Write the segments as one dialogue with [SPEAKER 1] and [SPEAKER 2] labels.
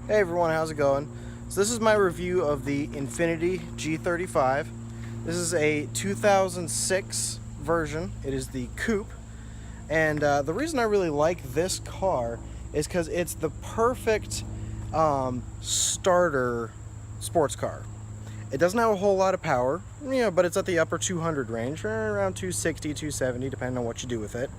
[SPEAKER 1] Hey everyone, how's it going? So this is my review of the Infiniti G35. This is a 2006 version. It is the coupe. And the reason I really like this car is because it's the perfect starter sports car. It doesn't have a whole lot of power, but it's at the upper 200 range, around 260, 270, depending on what you do with it.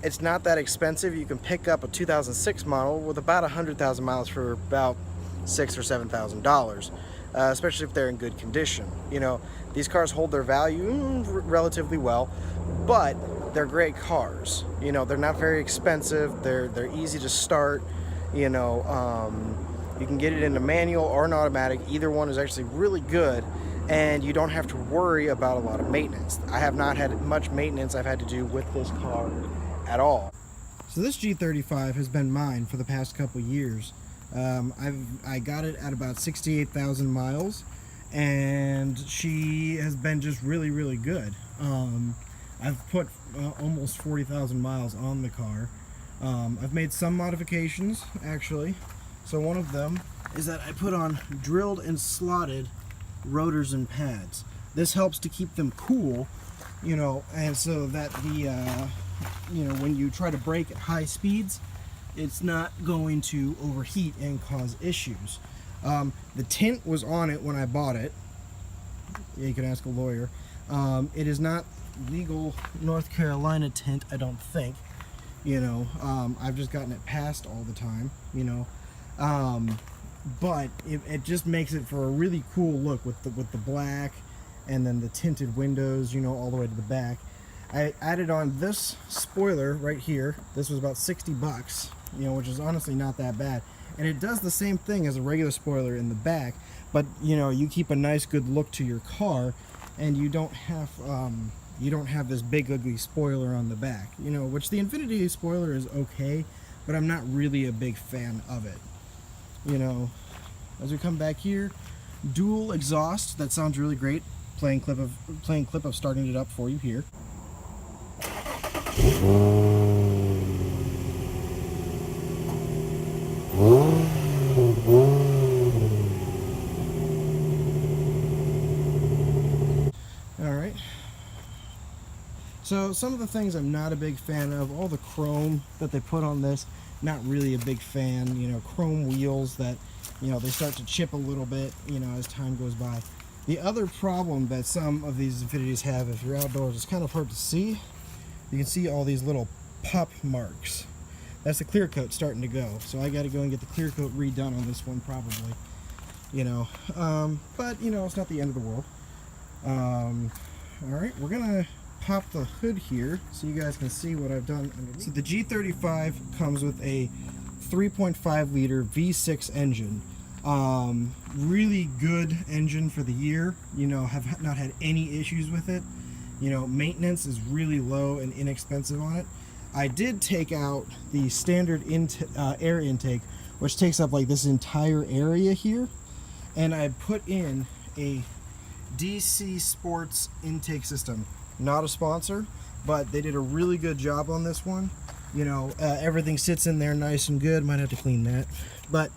[SPEAKER 1] It's not that expensive. You can pick up a 2006 model with about 100,000 miles for about $6,000 or $7,000, especially if they're in good condition. These cars hold their value relatively well, but they're great cars. They're not very expensive. They're easy to start. You can get it in a manual or an automatic. Either one is actually really good, and you don't have to worry about a lot of maintenance. I have not had much maintenance I've had to do with this car at all. So this G35 has been mine for the past couple years. I got it at about 68,000 miles, and she has been just really good. I've put almost 40,000 miles on the car. I've made some modifications, actually. So one of them is that I put on drilled and slotted rotors and pads. This helps to keep them cool, and so that when you try to brake at high speeds, it's not going to overheat and cause issues. The tint was on it when I bought it. Yeah, you can ask a lawyer. It is not legal North Carolina tint, I don't think. I've just gotten it passed all the time, but it just makes it for a really cool look with the black and then the tinted windows, all the way to the back. I added on this spoiler right here. This was about 60 bucks, which is honestly not that bad. And it does the same thing as a regular spoiler in the back, but you keep a nice good look to your car, and you don't have this big ugly spoiler on the back, which the Infiniti spoiler is okay, but I'm not really a big fan of it. As we come back here, dual exhaust. That sounds really great. Playing clip of starting it up for you here. Alright. So some of the things I'm not a big fan of, all the chrome that they put on this, not really a big fan. Chrome wheels that, they start to chip a little bit, as time goes by. The other problem that some of these Infinitis have, if you're outdoors, it's kind of hard to see. You can see all these little pop marks. That's the clear coat starting to go. So I got to go and get the clear coat redone on this one probably. But it's not the end of the world. Alright, we're gonna pop the hood here so you guys can see what I've done underneath. So the G35 comes with a 3.5 liter V6 engine. Really good engine for the year. Have not had any issues with it. Maintenance is really low and inexpensive on it. I did take out the standard air intake, which takes up like this entire area here, and I put in a DC Sports intake system. Not a sponsor, but they did a really good job on this one. Everything sits in there nice and good. Might have to clean that, but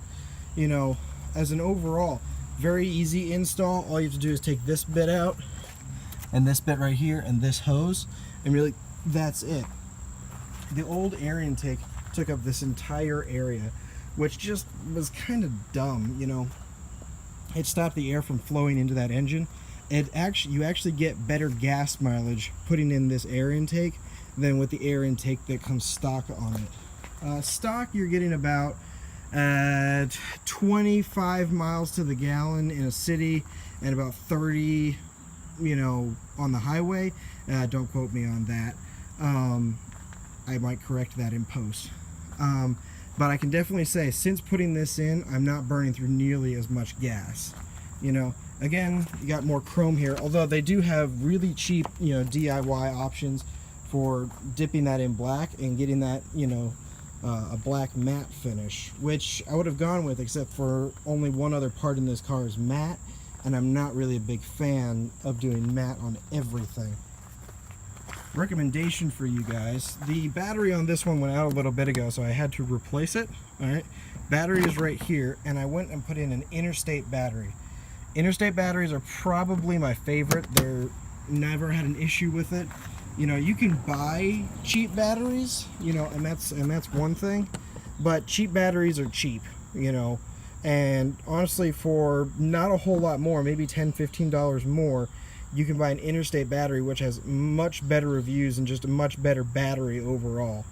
[SPEAKER 1] as an overall, very easy install. All you have to do is take this bit out, and this bit right here, and this hose, and really that's it. The old air intake took up this entire area, which just was kind of dumb. It stopped the air from flowing into that engine. You actually get better gas mileage putting in this air intake than with the air intake that comes stock on it. Stock, you're getting about 25 miles to the gallon in a city and about 30 on the highway. Don't quote me on that. I might correct that in post. But I can definitely say, since putting this in, I'm not burning through nearly as much gas. Again, you got more chrome here, although they do have really cheap, DIY options for dipping that in black and getting that, a black matte finish, which I would have gone with, except for only one other part in this car is matte, and I'm not really a big fan of doing matte on everything. recommendation for you guys. The battery on this one went out a little bit ago, so I had to replace it. All right, battery is right here, and I went and put in an interstate battery. Interstate batteries are probably my favorite. They're never had an issue with it. You know, you can buy cheap batteries, you know, and that's one thing, but cheap batteries are cheap, you know, and honestly, for not a whole lot more, maybe $10-15 more, you can buy an interstate battery, which has much better reviews and just a much better battery overall.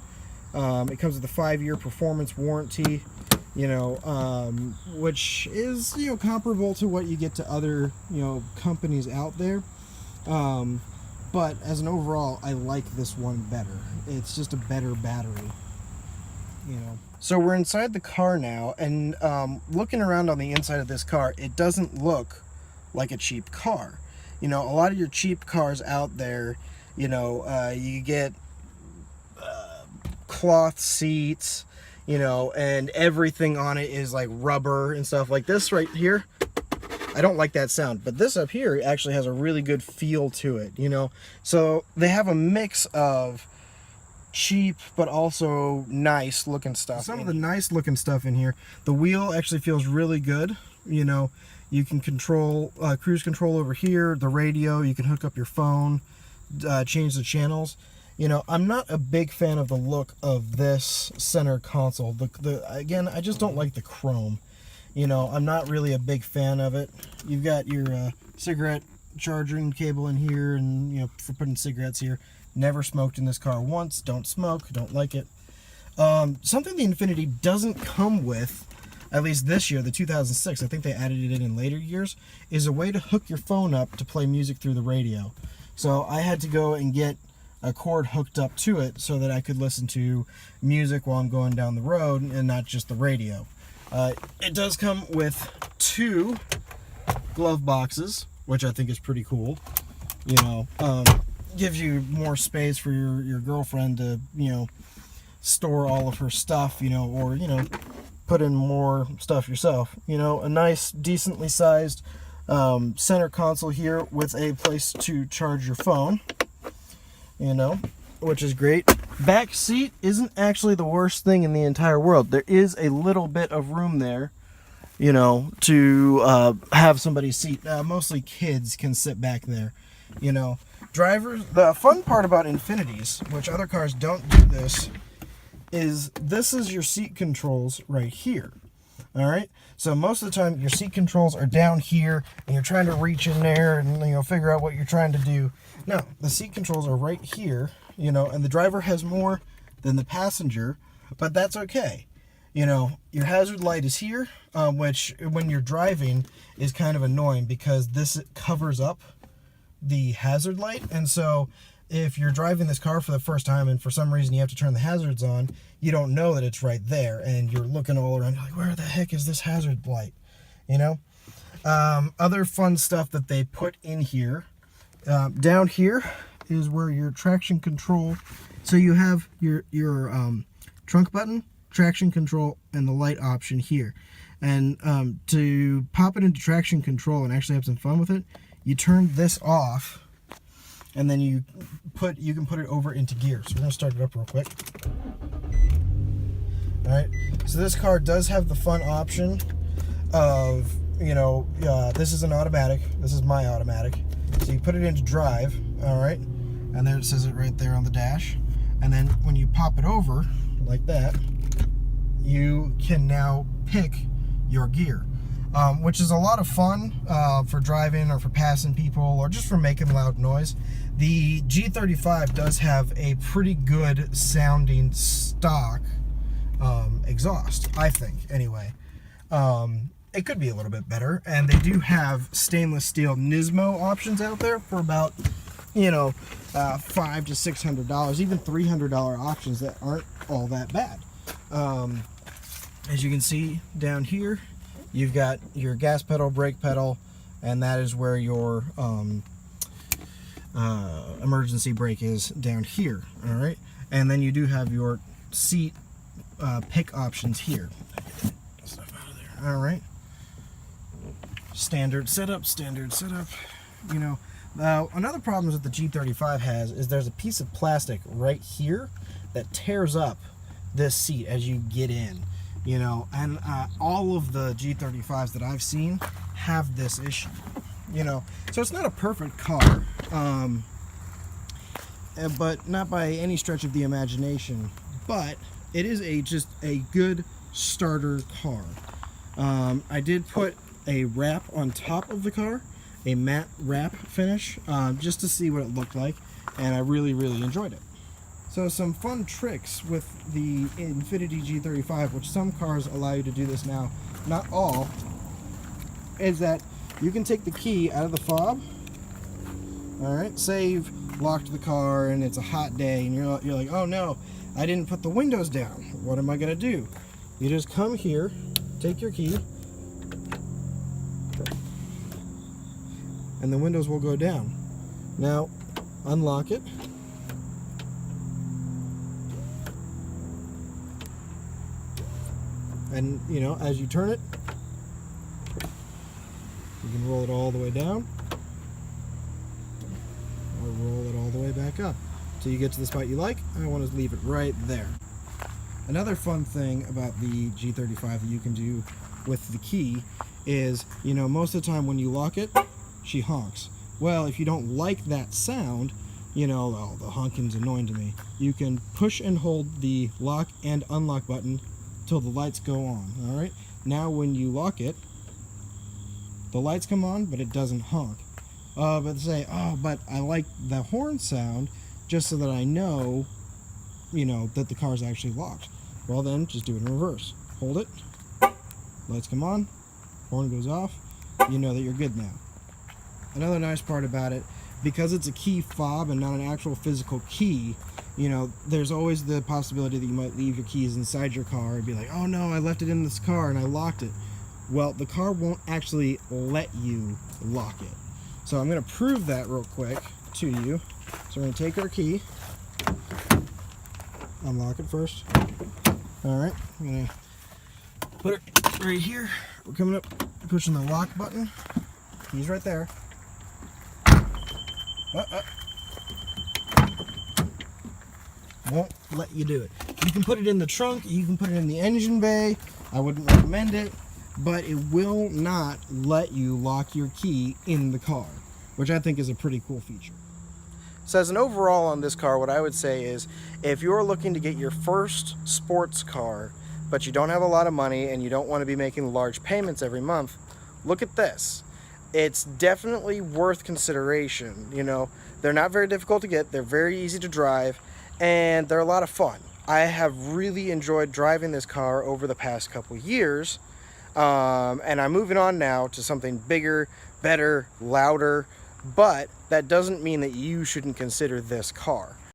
[SPEAKER 1] It comes with a 5-year performance warranty, you know, which is, you know, comparable to what you get to other, you know, companies out there. But as an overall, I like this one better. It's just a better battery, you know. So we're inside the car now, and looking around on the inside of this car, it doesn't look like a cheap car. You know, a lot of your cheap cars out there, you know, you get cloth seats, you know, and everything on it is like rubber and stuff. Like this right here, I don't like that sound, but this up here actually has a really good feel to it, you know. So they have a mix of cheap but also nice looking stuff. Some of the nice looking stuff in here, the wheel actually feels really good, you know. You can control cruise control over here, the radio, you can hook up your phone, change the channels. You know, I'm not a big fan of the look of this center console. Again, I just don't like the chrome. You know, I'm not really a big fan of it. You've got your cigarette charging cable in here, and, you know, for putting cigarettes here. Never smoked in this car once. Don't smoke. Don't like it. Something the Infiniti doesn't come with, at least this year, the 2006, I think they added it in later years, is a way to hook your phone up to play music through the radio. So I had to go and get a cord hooked up to it so that I could listen to music while I'm going down the road and not just the radio. It does come with 2 glove boxes, which I think is pretty cool. You know, gives you more space for your girlfriend to, you know, store all of her stuff, you know, or, you know, put in more stuff yourself. You know, a nice, decently sized center console here with a place to charge your phone, you know, which is great. Back seat isn't actually the worst thing in the entire world. There is a little bit of room there, you know, to have somebody's seat. Mostly kids can sit back there, you know. Drivers, the fun part about Infinitis, which other cars don't do this, is this is your seat controls right here. All right, so most of the time your seat controls are down here and you're trying to reach in there and, you know, figure out what you're trying to do. No, the seat controls are right here, you know, and the driver has more than the passenger, but that's okay. You know, your hazard light is here, which when you're driving is kind of annoying because this covers up the hazard light. And so if you're driving this car for the first time and for some reason you have to turn the hazards on, you don't know that it's right there, and you're looking all around, you're like, where the heck is this hazard light, you know? Other fun stuff that they put in here, down here is where your traction control, so you have your trunk button, traction control, and the light option here. And to pop it into traction control and actually have some fun with it, you turn this off, and then you can put it over into gear. So we're gonna start it up real quick. All right, so this car does have the fun option of, you know, this is an automatic, this is my automatic. So you put it into drive, all right, and there it says it right there on the dash. And then when you pop it over like that, you can now pick your gear, which is a lot of fun for driving or for passing people or just for making loud noise. The G35 does have a pretty good sounding stock exhaust, I think, anyway. It could be a little bit better, and they do have stainless steel Nismo options out there for about, you know, $500 to $600, even $300 options that aren't all that bad. As you can see down here, you've got your gas pedal, brake pedal, and that is where your emergency brake is down here. All right, and then you do have your seat pick options here. Get stuff out of there. All right, standard setup. You know, Now, another problem that the G35 has is there's a piece of plastic right here that tears up this seat as you get in, you know, and all of the G35s that I've seen have this issue, you know. So it's not a perfect car, but not by any stretch of the imagination, but it is just a good starter car. I did put a wrap on top of the car, a matte wrap finish, just to see what it looked like, and I really enjoyed it. So some fun tricks with the Infiniti G35, which some cars allow you to do this now, not all, is that you can take the key out of the fob. Alright, say you've locked the car and it's a hot day and you're like, oh no, I didn't put the windows down. What am I going to do? You just come here, take your key, and the windows will go down. Now, unlock it. And, you know, as you turn it, you can roll it all the way down, or roll it all the way back up till you get to the spot you like. I want to leave it right there. Another fun thing about the G35 that you can do with the key is, you know, most of the time when you lock it, she honks. Well, if you don't like that sound, you know, oh, the honking's annoying to me, you can push and hold the lock and unlock button till the lights go on. All right, now when you lock it, the lights come on, but it doesn't honk. But say, oh, but I like the horn sound, just so that I know, you know, that the car's actually locked. Well, then just do it in reverse. Hold it, lights come on, horn goes off, you know that you're good now. Another nice part about it, because it's a key fob and not an actual physical key, you know, there's always the possibility that you might leave your keys inside your car and be like, oh no, I left it in this car and I locked it. Well, the car won't actually let you lock it. So I'm going to prove that real quick to you. So we're going to take our key, unlock it first. All right, I'm going to put it right here. We're coming up, pushing the lock button. Key's right there. Won't let you do it. You can put it in the trunk, you can put it in the engine bay. I wouldn't recommend it, but it will not let you lock your key in the car, which I think is a pretty cool feature. So as an overall on this car, what I would say is, if you're looking to get your first sports car, but you don't have a lot of money and you don't want to be making large payments every month, look at this. It's definitely worth consideration. You know, they're not very difficult to get, they're very easy to drive, and they're a lot of fun. I have really enjoyed driving this car over the past couple years, and I'm moving on now to something bigger, better, louder, but that doesn't mean that you shouldn't consider this car.